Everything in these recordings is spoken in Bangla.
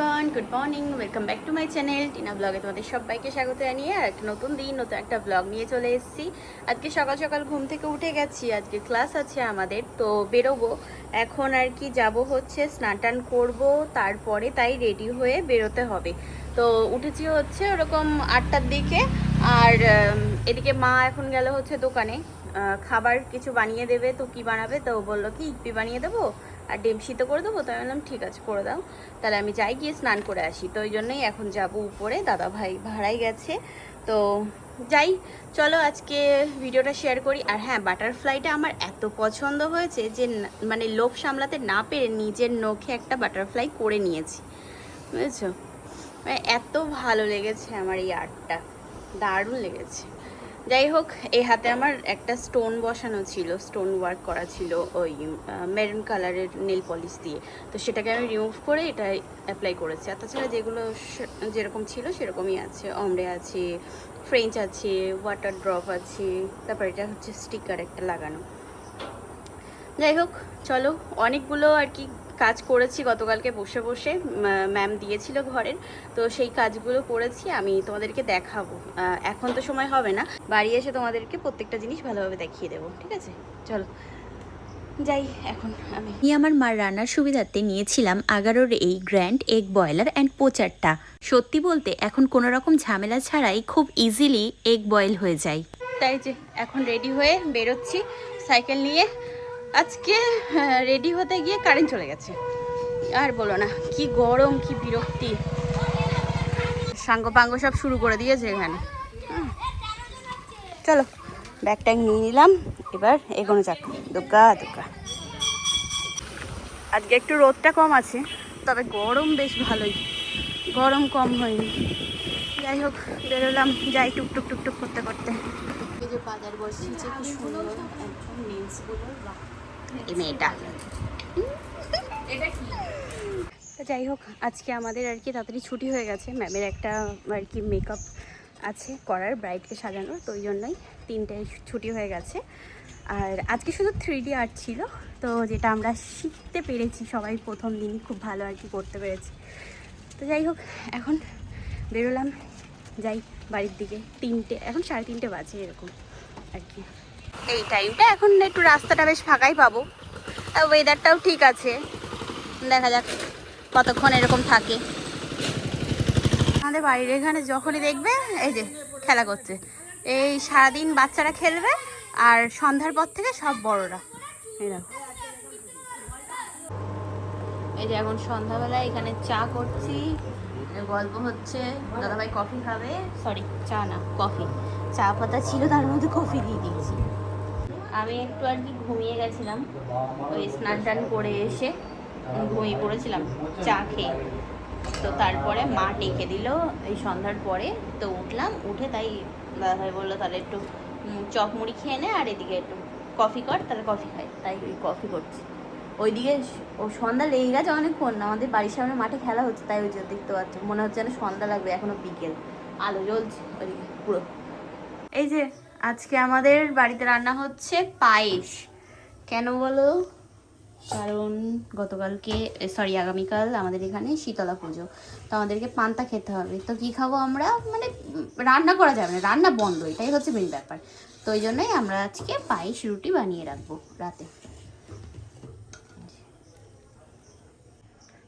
Everyone, good morning, welcome back to my channel Tina ব্লগে তোমাদের সবাইকে স্বাগত জানিয়ে আর একটা নতুন দিন নতুন একটা ব্লগ নিয়ে চলে এসেছি। আজকে সকাল সকাল ঘুম থেকে উঠে গেছি, আজকে ক্লাস আছে আমাদের, তো বেরোবো এখন আর কি। যাব হচ্ছে স্নান টান করবো, তারপরে তাই রেডি হয়ে বেরোতে হবে। তো উঠেছি হচ্ছে ওরকম 8টার দিকে। আর এদিকে মা এখন গেল হচ্ছে দোকানে, খাবার কিছু বানিয়ে দেবে। তো কি বানাবে, তো বললো কি ইপি বানিয়ে দেবো আর ডিম সিদ্ধ করে দেবো। তো আমি বললাম ঠিক আছে করে দাও, তাহলে আমি যাই গিয়ে স্নান করে আসি। তো ওই জন্যই এখন যাব উপরে, দাদা ভাই ভাড়াই গেছে। তো যাই, চলো আজকে ভিডিওটা শেয়ার করি। আর হ্যাঁ, বাটারফ্লাইটা আমার এত পছন্দ হয়েছে যে মানে লোভ সামলাতে না পেরে নিজের নখে একটা বাটারফ্লাই করে নিয়েছি, বুঝেছো? মানে এত ভালো লেগেছে আমার এই আর্টটা, দারুণ লেগেছে। যাই হোক, এই হাতে আমার একটা স্টোন বসানো ছিল, স্টোন ওয়ার্ক করা ছিল ওই মেরুন কালারের নেল পলিশ দিয়ে। তো সেটাকে আমি রিমুভ করে এটা অ্যাপ্লাই করেছি। আর তাছাড়া যেগুলো যেরকম ছিল সেরকমই আছে, অমরে আছে, ফ্রেঞ্চ আছে, ওয়াটার ড্রপ আছে, তারপর এটা হচ্ছে স্টিকার একটা লাগানো। যাই হোক চলো, অনেকগুলো আর কি কাজ করেছি গতকালকে বসে বসে, ম্যাম দিয়েছিল ঘরের, তো সেই কাজগুলো করেছি। আমি তোমাদেরকে দেখাবো, এখন তো সময় হবে না, বাড়ি এসে তোমাদেরকে প্রত্যেকটা জিনিস ভালোভাবে দেখিয়ে দেবো, ঠিক আছে? চলো যাই এখন। আমি আমার মার রান্নার সুবিধার্থে নিয়েছিলাম 11-র এই গ্র্যান্ড এগ বয়লার অ্যান্ড পোচারটা। সত্যি বলতে এখন কোনো রকম ঝামেলা ছাড়াই খুব ইজিলি এগ বয়েল হয়ে যায়। তাই যে এখন রেডি হয়ে বেরোচ্ছি সাইকেল নিয়ে। আজকে রেডি হতে গিয়ে কারেন্ট চলে গেছে, আর বলো না কি গরম, কি বিরক্তি। সাঙ্গ পাঙ্গ সব শুরু করে দিয়েছে এখানে। চলো ব্যাগ ট্যাগ নিয়ে নিলাম, এবার এগোনো যাক। দুগ্গা দুগ্গা। আজকে একটু রোদটা কম আছে, তবে গরম বেশ ভালোই, গরম কম হয়নি। যাই হোক বেরোলাম, যাই টুকটুক টুকটুক করতে করতে। এই যে বাজার বসেছে, কি সুন্দর একদম নেলসগুলো, বাহ এই মেয়েটা। তো যাই হোক, আজকে আমাদের আর কি তাড়াতাড়ি ছুটি হয়ে গেছে, ম্যামের একটা আর কি মেকআপ আছে করার, ব্রাইডকে সাজানোর, তো ওই জন্যই 3টায় ছুটি হয়ে গেছে। আর আজকে শুধু 3D আর্ট ছিল, তো যেটা আমরা শিখতে পেরেছি সবাই প্রথম দিনই, খুব ভালো আর কি করতে পেরেছি। তো যাই হোক এখন বেরোলাম, যাই বাড়ির দিকে। 3টে, এখন 3:30 বাজে এরকম আর কি। এই টাইমটা এখন একটু রাস্তাটা বেশ ফাঁকাই পাবো, আর ওয়েদারটাও ঠিক আছে, দেখা যাক কতক্ষণ এরকম থাকে। আমাদের বাড়ির এখানে যখনই দেখবে এই যে খেলা করছে, এই সারাদিন বাচ্চারা খেলবে, আর সন্ধ্যার পর থেকে সব বড়রা। এই দেখো, এই যে এখন সন্ধ্যাবেলা এখানে চা করছি, গল্প হচ্ছে, দাদাভাই কফি খাবে, সরি চা না কফি, চা পাতা ছিল তার মধ্যে কফি দিয়ে দিয়েছি। আমি একটু আর কি ঘুমিয়ে গেছিলাম, ওই স্নান টান করে এসে ঘুমিয়ে পড়েছিলাম চা খেয়ে। তো তারপরে মা ডেকে দিল এই সন্ধ্যার পরে, তো উঠলাম, উঠে তাই দাদাভাই বললো তাহলে একটু চপ মুড়ি খেয়ে নে, আর এদিকে একটু কফি কর, তাহলে কফি খাই, তাই ওই কফি করছি। ওইদিকে ও সন্ধ্যা লেগে গেছে অনেকক্ষণ, আমাদের বাড়ির সামনে মাঠে খেলা হচ্ছে, তাই ওই যে দেখতে পাচ্ছ, মনে হচ্ছে যেন সন্ধ্যা লাগবে, এখনো বিকেল, আলো জ্বলছে ওইদিকে পুরো। এই যে আজকে আমাদের বাড়িতে রান্না হচ্ছে পায়েস। কেন বলো? কারণ গতকালকে সরি আগামীকাল আমাদের এখানে শীতলা পুজো, তো আমাদেরকে পান্তা খেতে হবে। তো কি খাবো আমরা, মানে রান্না করা যাবে না, রান্না বন্ধ, এটাই হচ্ছে মেন ব্যাপার। তো ওই জন্যই আমরা আজকে পায়েস রুটি বানিয়ে রাখবো রাতে।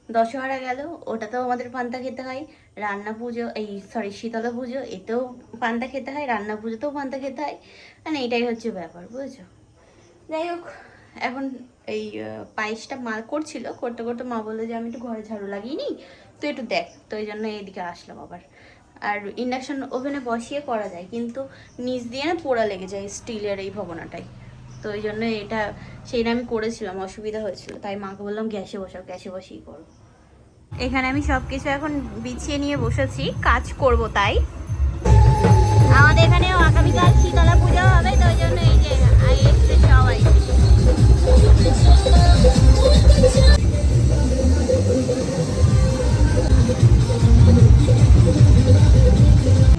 দশহরা গেল, ওটাতেও আমাদের পান্তা খেতে হয়, রান্না পুজো এই সরি শীতলা পুজো এতেও পান্তা খেতে হয়, রান্না পুজোতেও পান্তা খেতে হয়, মানে এটাই হচ্ছে ব্যাপার, বুঝেছো? যাই হোক এখন এই পায়েসটা মা করছিল, করতে করতে মা বললো যে আমি একটু ঘরে ঝাড়ু লাগিয়ে নিই, তো একটু দেখ, তো এই জন্য এদিকে আসলাম আবার। আর ইন্ডাকশন ওভেনে বসিয়ে করা যায়, কিন্তু নিচ দিয়ে না পোড়া লেগে যায় স্টিলের এই ভবনাটাই, তো ওই জন্য এটা সেইটা আমি করেছিলাম, অসুবিধা হয়েছিল, তাই মাকে বললাম গ্যাসে বসাও, গ্যাসে বসিয়ে করো। এখানে আমি সব কিছু এখন বিছিয়ে নিয়ে বসেছি, কাজ করব তাই। আমাদের এখানেও আগামীকাল শীতলা পুজো হবে, তো ওই জন্য এই যে এসছে সবাই।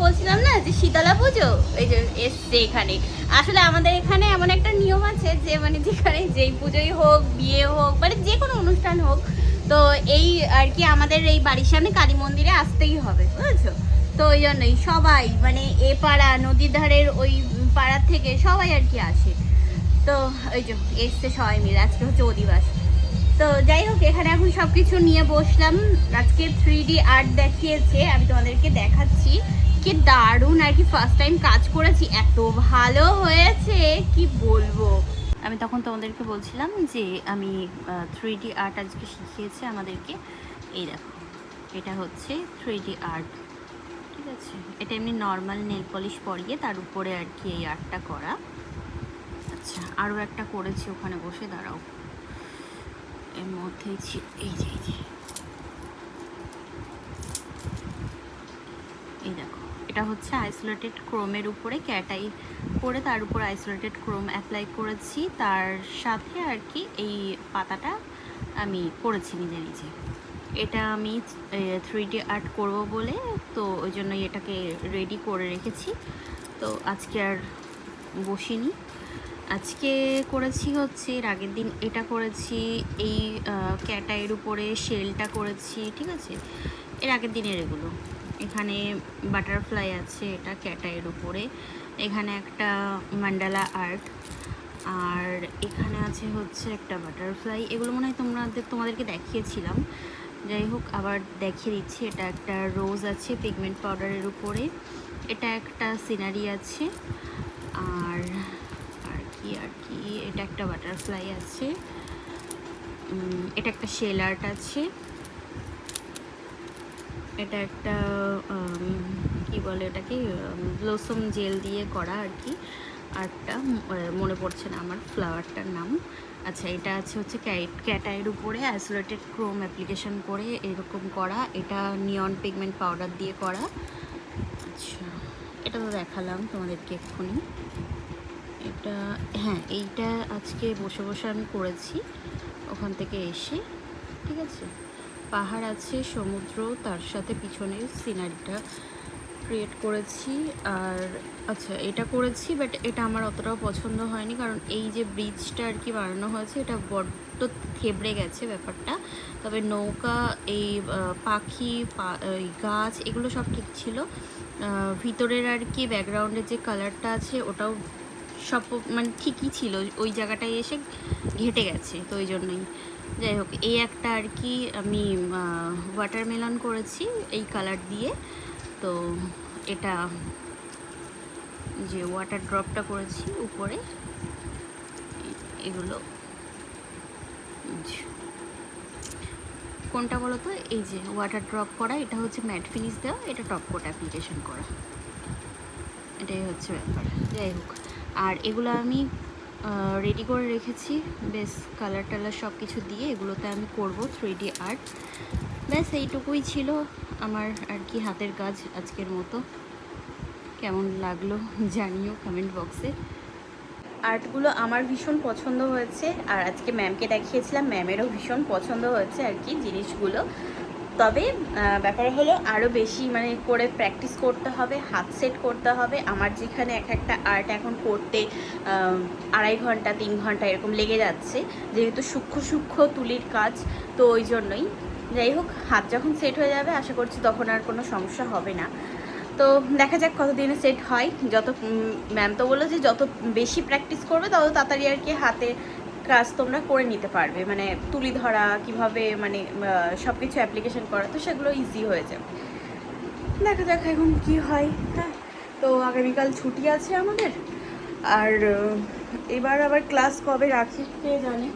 বলছিলাম না যে শীতলা পুজো, এই যে এসছে এখানে। আসলে আমাদের এখানে এমন একটা নিয়ম আছে যে মানে যেখানে যেই পুজোই হোক, বিয়ে হোক, মানে যে কোনো অনুষ্ঠান হোক, তো এই আর কি আমাদের এই বাড়ির সামনে কালী মন্দিরে আসতেই হবে, বুঝেছো? তো ওই জন্যই সবাই মানে এ পাড়া নদীর ধারের ওই পাড়ার থেকে সবাই আর কি আসে। তো ওই যে এসছে সবাই মিলে, আজকে হচ্ছে অধিবাস। তো যাই হোক, এখানে এখন সব কিছু নিয়ে বসলাম। আজকে 3D আর্ট দেখিয়েছে, আমি তোমাদেরকে দেখাচ্ছি। কি দারুণ আর কি, ফার্স্ট টাইম কাজ করেছি, এত ভালো হয়েছে কি বলবো। আমি তখন তোমাদেরকে বলছিলাম যে আমি 3D আর্ট আজকে শিখিয়েছে আমাদেরকে। এই দেখো, এটা হচ্ছে 3D আর্ট, ঠিক আছে? এটা এমনি নর্মাল নেল পলিশ পরিয়ে তার উপরে আর কি এই আর্টটা করা। আচ্ছা, আরও একটা করেছি ওখানে বসে, দাঁড়াও, এর মধ্যেই ছিল এই যে এই দেখো, এটা হচ্ছে আইসোলেটেড ক্রোমের উপরে ক্যাটাই করে তার উপর আইসোলেটেড ক্রোম অ্যাপ্লাই করেছি, তার সাথে আর কি এই পাতাটা আমি করেছি নিজে নিজে। এটা আমি 3D আর্ট করব বলে, তো ওই জন্যই এটাকে রেডি করে রেখেছি। তো আজকে আর বসিনি, আজকে করেছি হচ্ছে এর আগের দিন এটা করেছি, এই ক্যাটাইয়ের উপরে শেলটা করেছি, ঠিক আছে? এর আগের দিনের এগুলো। এখানে বাটারফ্লাই আছে, এটা ক্যাটাইয়ের উপরে। এখানে একটা মান্ডালা আর্ট, আর এখানে আছে হচ্ছে একটা বাটারফ্লাই। এগুলো মনে হয় তোমাদেরকে দেখিয়েছিলাম, যাই হোক আবার দেখিয়ে দিচ্ছি। এটা একটা রোজ আছে পিগমেন্ট পাউডারের উপরে, এটা একটা সিনারি আছে, আর আর কি এটা একটা বাটারফ্লাই আছে, এটা একটা শেল আর্ট আছে, এটা একটা কি বলে এটাকে, ব্লসম জেল দিয়ে করা আর কি আর্টটা, মনে পড়ছে না আমার ফ্লাওয়ারটার নাম। আচ্ছা, এটা আছে হচ্ছে ক্যাটাইয়ের উপরে আইসোলেটেড ক্রোম অ্যাপ্লিকেশন করে এরকম করা, এটা নিয়ন পিগমেন্ট পাউডার দিয়ে করা। আচ্ছা, এটা তো দেখালাম তোমাদেরকে এক্ষুনি। এটা, হ্যাঁ, এইটা আজকে বসে বসে আমি করেছি ওখান থেকে এসে, ঠিক আছে? পাহাড় আছে, সমুদ্র, তার সাথে পিছনের সিনারিটা ক্রিয়েট করেছি। আর আচ্ছা, এটা করেছি, বাট এটা আমার অতটাও পছন্দ হয়নি, কারণ এই যে ব্রিজটা আর কি বানানো হয়েছে এটা বড্ড থেবড়ে গেছে ব্যাপারটা। তবে নৌকা, এই পাখি, এই গাছ, এগুলো সব ঠিক ছিল। ভিতরের আর কি ব্যাকগ্রাউন্ডের যে কালারটা আছে ওটাও সব মানে ঠিকই ছিল, ওই জায়গাটায় এসে ঘেটে গেছে, তো ওই জন্যই। যাই হোক, এই একটা আর কি আমি ওয়াটারমেলন করেছি এই কালার দিয়ে। তো এটা যে ওয়াটার ড্রপটা করেছি উপরে, এগুলো কোনটা বলো তো, এই যে ওয়াটার ড্রপ করা, এটা হচ্ছে ম্যাট ফিনিশ দেওয়া, এটা টপ কোট অ্যাপ্লিকেশন করা, এটাই হচ্ছে ব্যাপার। যাই হোক, আর এগুলো আমি রেডি করে রেখেছি, বেশ কালার টালার সব কিছু দিয়ে এগুলোতে আমি করব 3D আর্ট। ব্যাস এইটুকুই ছিল আমার আর কি হাতের কাজ আজকের মতো। কেমন লাগলো জানিও কমেন্ট বক্সে। আর্টগুলো আমার ভীষণ পছন্দ হয়েছে, আর আজকে ম্যামকে দেখিয়েছিলাম, ম্যামেরও ভীষণ পছন্দ হয়েছে আর কি জিনিসগুলো। তবে ব্যাপার হলো আরও বেশি মানে করে প্র্যাকটিস করতে হবে, হাত সেট করতে হবে। আমার যেখানে এক একটা আর্ট এখন করতে 2.5 ঘন্টা 3 ঘন্টা এরকম লেগে যাচ্ছে, যেহেতু সূক্ষ্ম সূক্ষ্ম তুলির কাজ, তো ওই জন্যই। যাই হোক, হাত যখন সেট হয়ে যাবে আশা করছি তখন আর কোনো সমস্যা হবে না। তো দেখা যাক কতদিনে সেট হয়। যত ম্যাম তো বললো যে যত বেশি প্র্যাকটিস করবে তত তাড়াতাড়ি আর কি হাতে কাজ তোমরা করে নিতে পারবে, মানে তুলি ধরা কীভাবে, মানে সব কিছু অ্যাপ্লিকেশন করা, তো সেগুলো ইজি হয়ে যাবে। দেখা যাক এখন কি হয়। হ্যাঁ, তো আগামীকাল ছুটি আছে আমাদের, আর এবার আবার ক্লাস কবে রাখি কে জানে,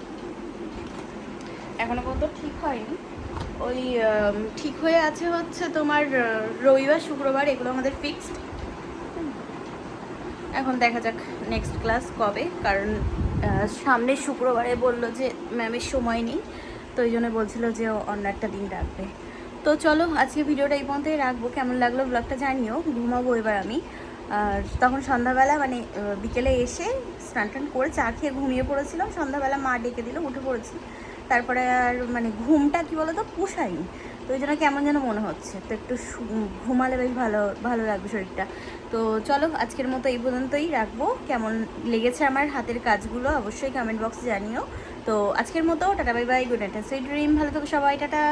এখনো পর্যন্ত ঠিক হয়নি। ওই ঠিক হয়ে আছে হচ্ছে তোমার রবিবার শুক্রবার, এগুলো আমাদের ফিক্সড। এখন দেখা যাক নেক্সট ক্লাস কবে, কারণ সামনের শুক্রবারে বললো যে ম্যামের সময় নেই, তো ওই জন্য বলছিল যে অন্য একটা দিন রাখবে। তো চলো আজকে ভিডিওটা এই পর্যন্তই রাখবো। কেমন লাগলো ব্লগটা জানিও। ঘুমাবো এবার আমি, আর তখন সন্ধ্যাবেলা মানে বিকেলে এসে স্নান টান করে চা খেয়ে ঘুমিয়ে পড়েছিলাম। সন্ধ্যাবেলা মা ডেকে দিল, উঠে পড়েছি। তারপরে আর মানে ঘুমটা কি বলো তো পোষায়নি, তো ওই জন্য কেমন যেন মনে হচ্ছে, তো একটু ঘুমালে বেশ ভালো ভালো লাগবে শরীরটা। তো চলো আজকের মতো এই পর্যন্তই রাখবো। কেমন লেগেছে আমার হাতের কাজগুলো অবশ্যই কমেন্ট বক্সে জানিও। তো আজকের মতো tata bye bye, good night, sweet dream, ভালো থাকো সবাই, টাটা।